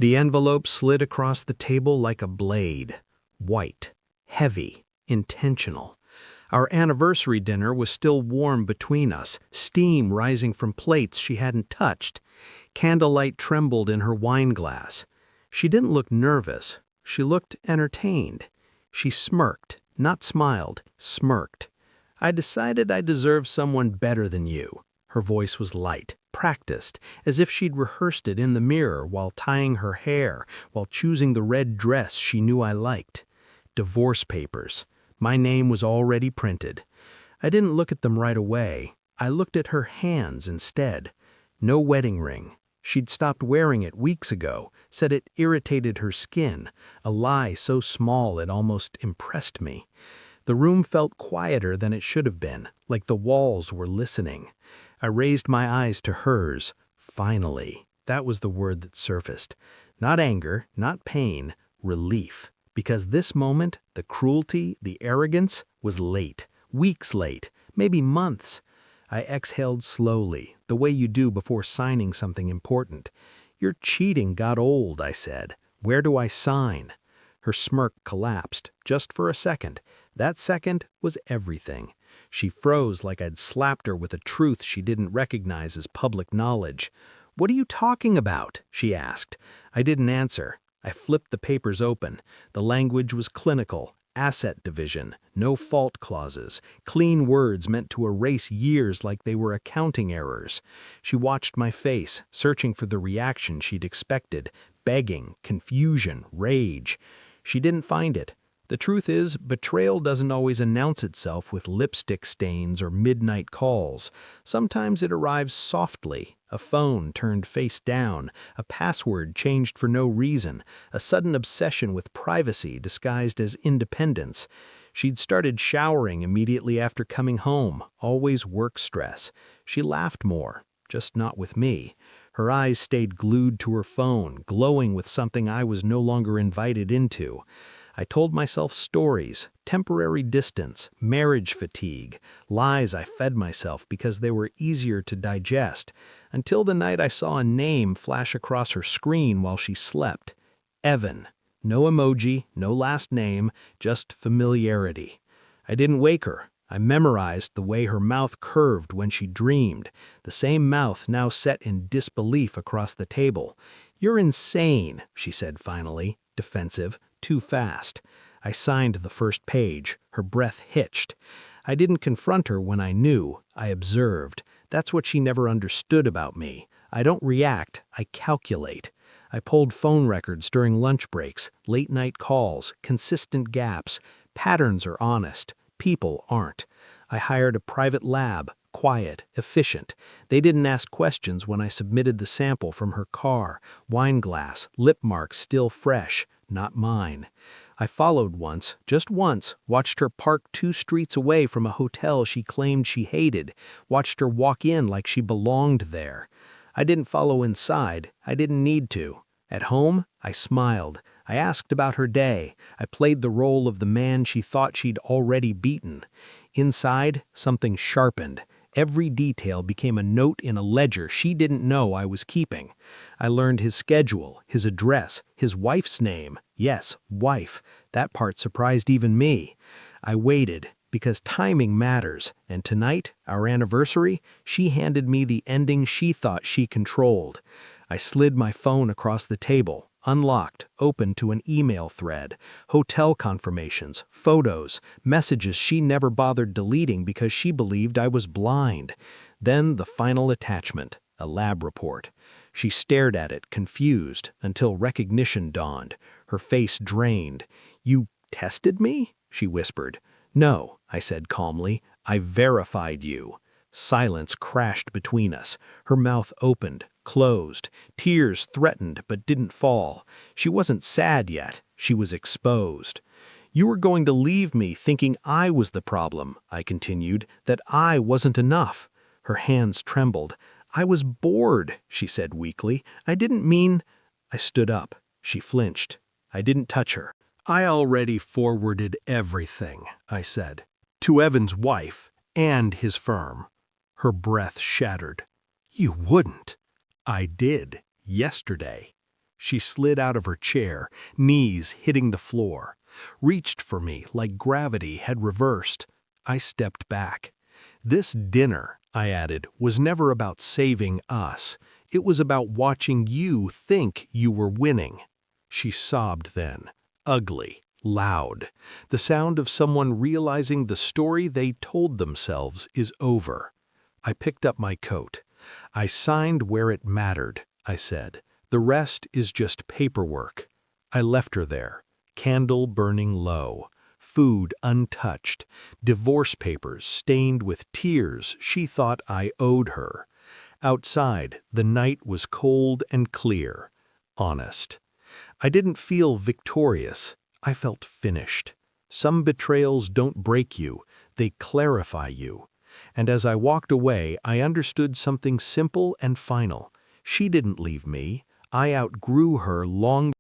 The envelope slid across the table like a blade. White, heavy, intentional. Our anniversary dinner was still warm between us, steam rising from plates she hadn't touched. Candlelight trembled in her wine glass. She didn't look nervous. She looked entertained. She smirked, not smiled, smirked. I decided I deserved someone better than you. Her voice was light, practiced, as if she'd rehearsed it in the mirror while tying her hair, while choosing the red dress she knew I liked. Divorce papers. My name was already printed. I didn't look at them right away. I looked at her hands instead. No wedding ring. She'd stopped wearing it weeks ago, said it irritated her skin, a lie so small it almost impressed me. The room felt quieter than it should have been, like the walls were listening. I raised my eyes to hers. Finally. That was the word that surfaced. Not anger, not pain, relief. Because this moment, the cruelty, the arrogance, was late. Weeks late. Maybe months. I exhaled slowly, the way you do before signing something important. Your cheating got old, I said. Where do I sign? Her smirk collapsed, just for a second. That second was everything. She froze like I'd slapped her with a truth she didn't recognize as public knowledge. "What are you talking about?" she asked. I didn't answer. I flipped the papers open. The language was clinical. Asset division, no fault clauses, clean words meant to erase years like they were accounting errors. She watched my face, searching for the reaction she'd expected, begging, confusion, rage. She didn't find it. The truth is, betrayal doesn't always announce itself with lipstick stains or midnight calls. Sometimes it arrives softly, a phone turned face down, a password changed for no reason, a sudden obsession with privacy disguised as independence. She'd started showering immediately after coming home, always work stress. She laughed more, just not with me. Her eyes stayed glued to her phone, glowing with something I was no longer invited into. I told myself stories, temporary distance, marriage fatigue, lies I fed myself because they were easier to digest, until the night I saw a name flash across her screen while she slept. Evan. No emoji, no last name, just familiarity. I didn't wake her. I memorized the way her mouth curved when she dreamed, the same mouth now set in disbelief across the table. "You're insane," she said finally, defensive, too fast. I signed the first page. Her breath hitched. I didn't confront her when I knew. I observed. That's what she never understood about me. I don't react. I calculate. I pulled phone records during lunch breaks, late-night calls, consistent gaps. Patterns are honest. People aren't. I hired a private lab, quiet, efficient. They didn't ask questions when I submitted the sample from her car, wine glass, lip marks still fresh, not mine. I followed once, just once, watched her park 2 streets away from a hotel she claimed she hated, watched her walk in like she belonged there. I didn't follow inside. I didn't need to. At home, I smiled. I asked about her day. I played the role of the man she thought she'd already beaten. Inside, something sharpened. Every detail became a note in a ledger she didn't know I was keeping. I learned his schedule, his address, his wife's name. Yes, wife. That part surprised even me. I waited, because timing matters, and tonight, our anniversary, she handed me the ending she thought she controlled. I slid my phone across the table, unlocked, open to an email thread, hotel confirmations, photos, messages she never bothered deleting because she believed I was blind. Then the final attachment, a lab report. She stared at it, confused, until recognition dawned. Her face drained. "You tested me?" she whispered. "No," I said calmly. "I verified you." Silence crashed between us. Her mouth opened, closed. Tears threatened but didn't fall. She wasn't sad yet. She was exposed. "You were going to leave me thinking I was the problem," I continued, "that I wasn't enough." Her hands trembled. "I was bored," she said weakly. "I didn't mean—" I stood up. She flinched. I didn't touch her. "I already forwarded everything," I said, "to Evan's wife and his firm." Her breath shattered. "You wouldn't." "I did, yesterday." She slid out of her chair, knees hitting the floor, reached for me like gravity had reversed. I stepped back. This dinner, I added, was never about saving us. It was about watching you think you were winning. She sobbed then, ugly, loud, the sound of someone realizing the story they told themselves is over. I picked up my coat. I signed where it mattered, I said. The rest is just paperwork. I left her there, candle burning low, food untouched, divorce papers stained with tears she thought I owed her. Outside, the night was cold and clear, honest. I didn't feel victorious. I felt finished. Some betrayals don't break you, they clarify you. And as I walked away, I understood something simple and final. She didn't leave me. I outgrew her long